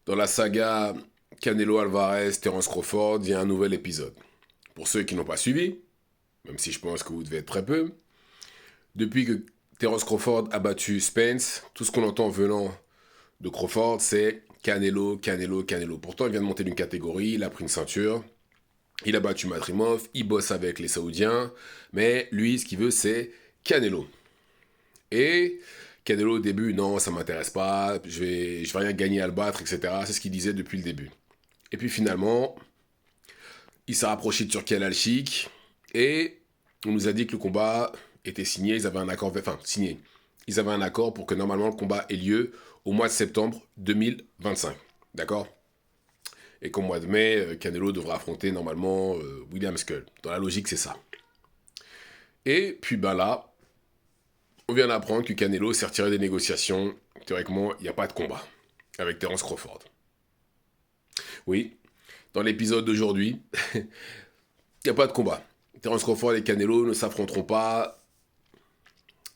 Dans la saga Canelo Alvarez, Terence Crawford, il y a un nouvel épisode. Pour ceux qui n'ont pas suivi, même si je pense que vous devez être très peu, depuis que Terence Crawford a battu Spence, tout ce qu'on entend venant de Crawford, c'est Canelo, Canelo, Canelo. Pourtant, il vient de monter d'une catégorie, il a pris une ceinture, il a battu Matrimov, il bosse avec les Saoudiens, mais lui, ce qu'il veut, c'est Canelo. Et Canelo, au début, non, ça m'intéresse pas, je vais rien gagner à le battre, etc. C'est ce qu'il disait depuis le début. Et puis finalement, il s'est rapproché de Turki Al-Sheikh et on nous a dit que le combat était signé, ils avaient un accord, enfin signé. Ils avaient un accord pour que normalement le combat ait lieu au mois de septembre 2025. D'accord? Et qu'au mois de mai, Canelo devra affronter normalement William Skull. Dans la logique, c'est ça. Et puis ben là, on vient d'apprendre que Canelo s'est retiré des négociations. Théoriquement, il n'y a pas de combat avec Terence Crawford. Oui, dans l'épisode d'aujourd'hui, il n'y a pas de combat. Terence Crawford et Canelo ne s'affronteront pas.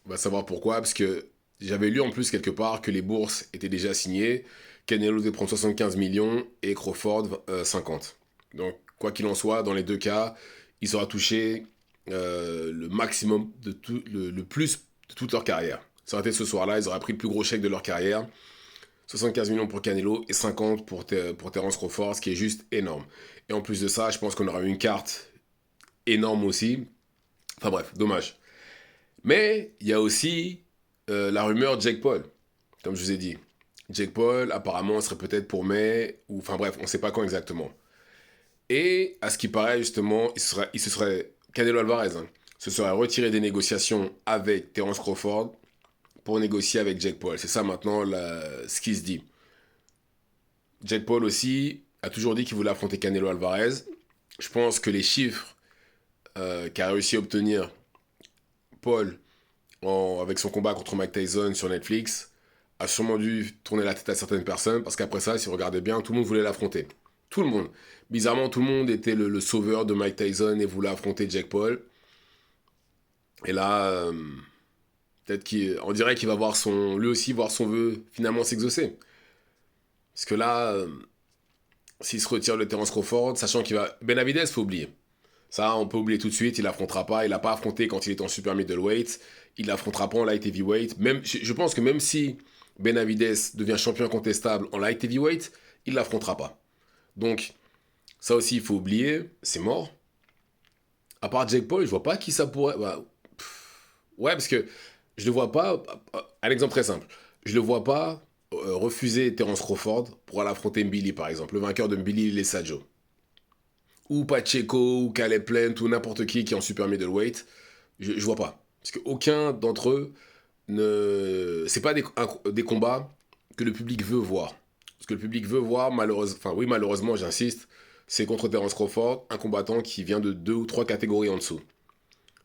On va savoir pourquoi, parce que j'avais lu en plus quelque part que les bourses étaient déjà signées. Canelo devait prendre 75 millions et Crawford 50. Donc, quoi qu'il en soit, dans les deux cas, il sera touché le maximum de tout, le plus de toute leur carrière. Ça aurait été ce soir-là, ils auraient pris le plus gros chèque de leur carrière. 75 millions pour Canelo et 50 pour Terence Crawford, ce qui est juste énorme. Et en plus de ça, je pense qu'on aura eu une carte énorme aussi. Enfin bref, dommage. Mais il y a aussi la rumeur Jake Paul, comme je vous ai dit. Jake Paul, apparemment, serait peut-être pour mai, ou enfin bref, on ne sait pas quand exactement. Et à ce qui paraît, justement, il se serait Canelo Alvarez, hein, se serait retiré des négociations avec Terence Crawford pour négocier avec Jake Paul. C'est ça maintenant ce qui se dit. Jake Paul aussi a toujours dit qu'il voulait affronter Canelo Alvarez. Je pense que les chiffres qu'a réussi à obtenir Paul avec son combat contre Mike Tyson sur Netflix a sûrement dû tourner la tête à certaines personnes parce qu'après ça, si vous regardez bien, tout le monde voulait l'affronter. Tout le monde. Bizarrement, tout le monde était le sauveur de Mike Tyson et voulait affronter Jake Paul. Et là, peut-être qu'on dirait qu'il va voir lui aussi voir son vœu finalement s'exaucer. Parce que là, s'il se retire de Terence Crawford, sachant qu'il va. Benavidez, faut oublier. Ça, on peut oublier tout de suite, il affrontera pas. Il n'a pas affronté quand il était en super middleweight. Il affrontera pas en light heavyweight. Même, je pense que même si Benavidez devient champion incontestable en light heavyweight, il l'affrontera pas. Donc, ça aussi, il faut oublier. C'est mort. À part Jake Paul, je vois pas qui ça pourrait. Bah, ouais, parce que je le vois pas. Un exemple très simple. Je le vois pas refuser Terence Crawford pour aller affronter Mbili, par exemple. Le vainqueur de Mbili Lessadjo. Ou Pacheco, ou Caleb Plant, ou n'importe qui est en super middleweight. Je vois pas. Parce qu'aucun d'entre eux ne. C'est pas des combats que le public veut voir. Ce que le public veut voir, malheureusement. Enfin, oui, malheureusement, j'insiste, c'est contre Terence Crawford, un combattant qui vient de deux ou trois catégories en dessous.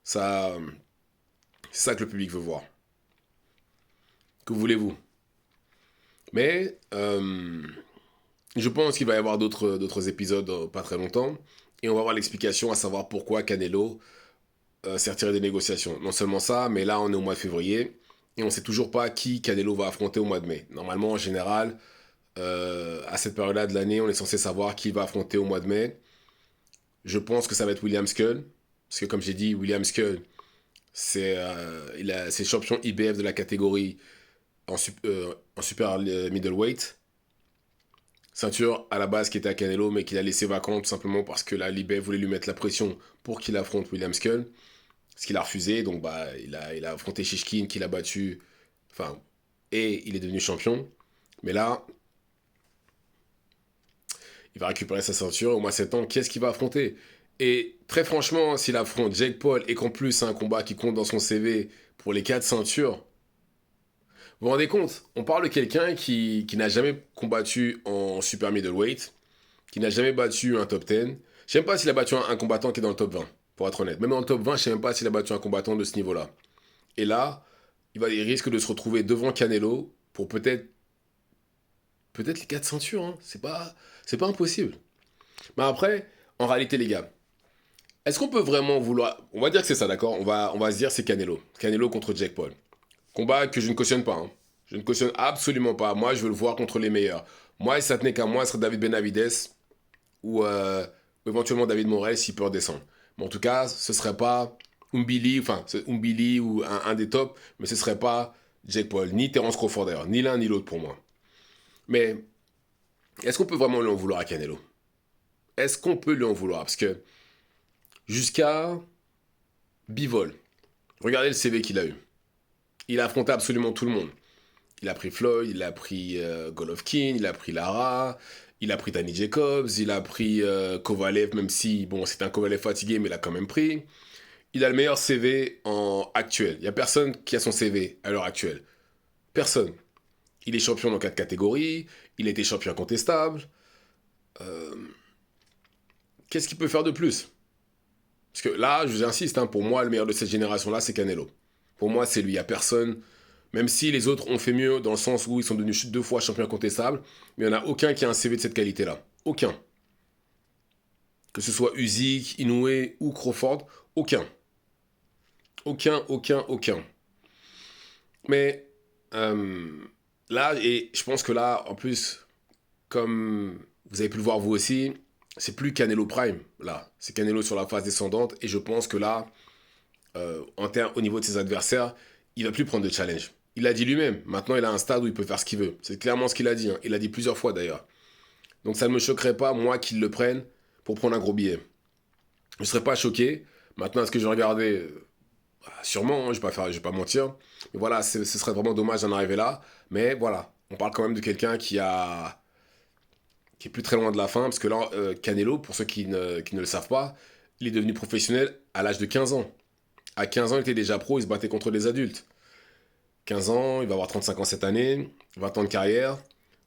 Ça. C'est ça que le public veut voir. Que voulez-vous? Mais. Je pense qu'il va y avoir d'autres épisodes pas très longtemps. Et on va voir l'explication à savoir pourquoi Canelo s'est retiré des négociations. Non seulement ça, mais là on est au mois de février et on ne sait toujours pas qui Canelo va affronter au mois de mai. Normalement, en général, à cette période-là de l'année, on est censé savoir qui va affronter au mois de mai. Je pense que ça va être William Skull. Parce que comme j'ai dit, William Skull, c'est champion IBF de la catégorie en super middleweight. Ceinture à la base qui était à Canelo, mais qu'il a laissé vacant tout simplement parce que la l'IBF voulait lui mettre la pression pour qu'il affronte William Skull. Ce qu'il a refusé, donc bah, il a affronté Shishkin, qu'il a battu, enfin, et il est devenu champion. Mais là, il va récupérer sa ceinture. Au mois de septembre, qui est-ce qu'il va affronter? Et très franchement, s'il affronte Jake Paul et qu'en plus c'est un combat qui compte dans son CV pour les 4 ceintures, vous vous rendez compte? On parle de quelqu'un qui n'a jamais combattu en super middleweight, qui n'a jamais battu un top 10. Je ne sais même pas s'il a battu un combattant qui est dans le top 20, pour être honnête. Même dans le top 20, je ne sais même pas s'il a battu un combattant de ce niveau-là. Et là, il risque de se retrouver devant Canelo pour peut-être les 4 ceintures. Hein. C'est pas impossible. Mais après, en réalité, les gars, est-ce qu'on peut vraiment vouloir. On va dire que c'est ça, d'accord, on va se dire c'est Canelo. Canelo contre Jake Paul. Combat que je ne cautionne pas. Hein. Je ne cautionne absolument pas. Moi, je veux le voir contre les meilleurs. Moi, si ça tenait qu'à moi, ce serait David Benavides ou éventuellement David Morel s'il peut redescendre. Mais en tout cas, ce serait pas Umbili ou un des tops, mais ce serait pas Jake Paul, ni Terence Crawford d'ailleurs, ni l'un ni l'autre pour moi. Mais est-ce qu'on peut vraiment lui en vouloir à Canelo? Est-ce qu'on peut lui en vouloir? Parce que jusqu'à Bivol, regardez le CV qu'il a eu. Il a affronté absolument tout le monde. Il a pris Floyd, il a pris Golovkin, il a pris Lara, il a pris Danny Jacobs, il a pris Kovalev, même si, bon, c'est un Kovalev fatigué, mais il a quand même pris. Il a le meilleur CV en actuel. Il n'y a personne qui a son CV à l'heure actuelle. Personne. Il est champion dans 4 catégories, il était champion incontestable. Euh, Qu'est-ce qu'il peut faire de plus? Parce que là, je vous insiste, hein, pour moi, le meilleur de cette génération-là, c'est Canelo. Pour moi, c'est lui. Il n'y a personne. Même si les autres ont fait mieux dans le sens où ils sont devenus 2 fois champions incontestables, mais il n'y en a aucun qui a un CV de cette qualité-là. Aucun. Que ce soit Usyk, Inoue ou Crawford, aucun. Aucun. Mais euh, là, et je pense que là, en plus, comme vous avez pu le voir vous aussi, c'est plus Canelo Prime, là. C'est Canelo sur la phase descendante, et je pense que là, au niveau de ses adversaires, il va plus prendre de challenge. Il l'a dit lui-même. Maintenant, il a un stade où il peut faire ce qu'il veut. C'est clairement ce qu'il a dit, hein. Il l'a dit plusieurs fois d'ailleurs. Donc ça ne me choquerait pas, moi, qu'il le prenne pour prendre un gros billet. Je ne serais pas choqué. Maintenant, est-ce que je regardais sûrement, hein, je vais pas mentir. Mais voilà, ce serait vraiment dommage d'en arriver là. Mais voilà, on parle quand même de quelqu'un qui est plus très loin de la fin. Parce que là, Canelo, pour ceux qui ne le savent pas, il est devenu professionnel à l'âge de 15 ans. À 15 ans, il était déjà pro, il se battait contre des adultes. 15 ans, il va avoir 35 ans cette année, 20 ans de carrière.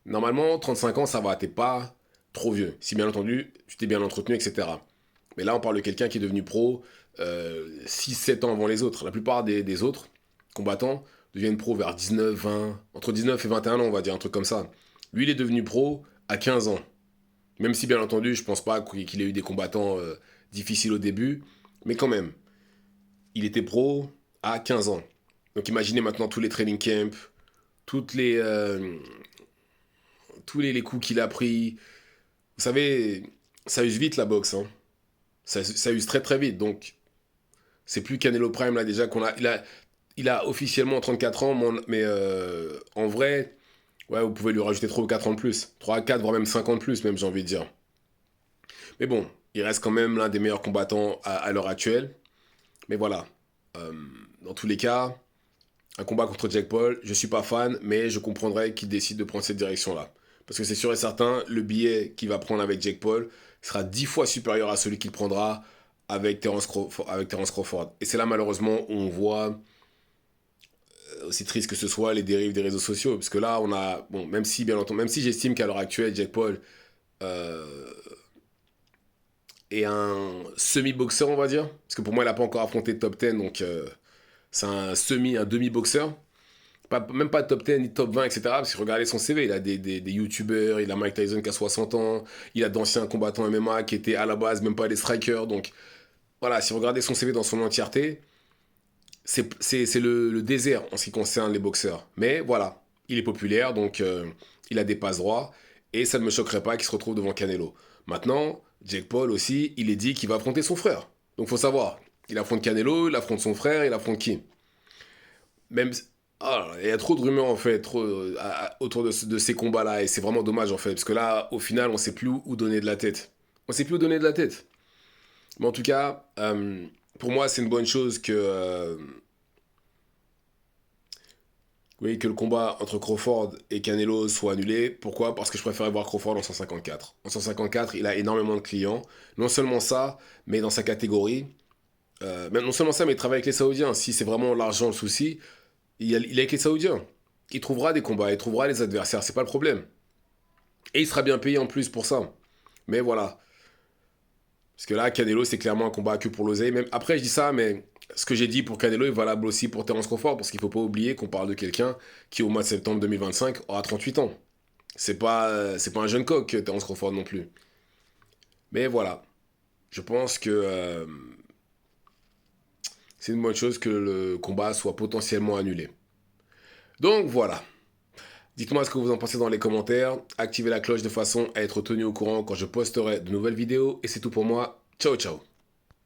Normalement, 35 ans, ça va, t'es pas trop vieux. Si bien entendu, tu t'es bien entretenu, etc. Mais là, on parle de quelqu'un qui est devenu pro 6-7 ans avant les autres. La plupart des autres combattants deviennent pro vers 19, 20, entre 19 et 21 ans, on va dire, un truc comme ça. Lui, il est devenu pro à 15 ans. Même si, bien entendu, je pense pas qu'il ait eu des combattants difficiles au début, mais quand même, il était pro à 15 ans. Donc imaginez maintenant tous les training camps, toutes tous les coups qu'il a pris. Vous savez, ça use vite la boxe, hein. Ça use très très vite. Donc c'est plus Canelo Prime là déjà qu'on a. Il a officiellement 34 ans, mais en vrai, ouais, vous pouvez lui rajouter 3 ou 4 ans de plus. 3 4, voire même 5 ans de plus, même j'ai envie de dire. Mais bon, il reste quand même l'un des meilleurs combattants à l'heure actuelle. Mais voilà. Euh, Dans tous les cas, un combat contre Jake Paul, je suis pas fan, mais je comprendrais qu'il décide de prendre cette direction-là. Parce que c'est sûr et certain, le billet qu'il va prendre avec Jake Paul sera 10 fois supérieur à celui qu'il prendra avec Terence Crawford. Et c'est là malheureusement où on voit, aussi triste que ce soit, les dérives des réseaux sociaux. Parce que là, on a, bon, même si bien entendu, même si j'estime qu'à l'heure actuelle, Jake Paul euh, est un semi-boxeur, on va dire. Parce que pour moi, il n'a pas encore affronté le top 10, donc c'est un demi-boxeur. Même pas top 10 ni top 20, etc. Parce que regardez son CV, il a des youtubeurs, il a Mike Tyson qui a 60 ans, il a d'anciens combattants MMA qui étaient à la base même pas des strikers. Donc voilà, si vous regardez son CV dans son entièreté, c'est le désert en ce qui concerne les boxeurs. Mais voilà, il est populaire, donc il a des passes droits, et ça ne me choquerait pas qu'il se retrouve devant Canelo. Maintenant, Jake Paul aussi, il est dit qu'il va affronter son frère. Donc faut savoir, il affronte Canelo, il affronte son frère, il affronte qui? Même ah, il y a trop de rumeurs en fait autour de ces combats-là et c'est vraiment dommage en fait parce que là au final on sait plus où donner de la tête. On sait plus où donner de la tête. Mais en tout cas, pour moi c'est une bonne chose oui, que le combat entre Crawford et Canelo soit annulé. Pourquoi? Parce que je préférais voir Crawford en 154. En 154, il a énormément de clients. Non seulement ça, mais dans sa catégorie. Non seulement ça, mais il travaille avec les Saoudiens. Si c'est vraiment l'argent le souci, il est avec les Saoudiens. Il trouvera des combats, il trouvera les adversaires, c'est pas le problème. Et il sera bien payé en plus pour ça. Mais voilà. Parce que là, Canelo, c'est clairement un combat que pour l'oseille. Même après, je dis ça, mais ce que j'ai dit pour Canelo est valable aussi pour Terence Crawford. Parce qu'il faut pas oublier qu'on parle de quelqu'un qui, au mois de septembre 2025, aura 38 ans. C'est pas un jeune coq, Terence Crawford non plus. Mais voilà. Je pense que c'est une bonne chose que le combat soit potentiellement annulé. Donc voilà. Dites-moi ce que vous en pensez dans les commentaires. Activez la cloche de façon à être tenu au courant quand je posterai de nouvelles vidéos. Et c'est tout pour moi. Ciao ciao.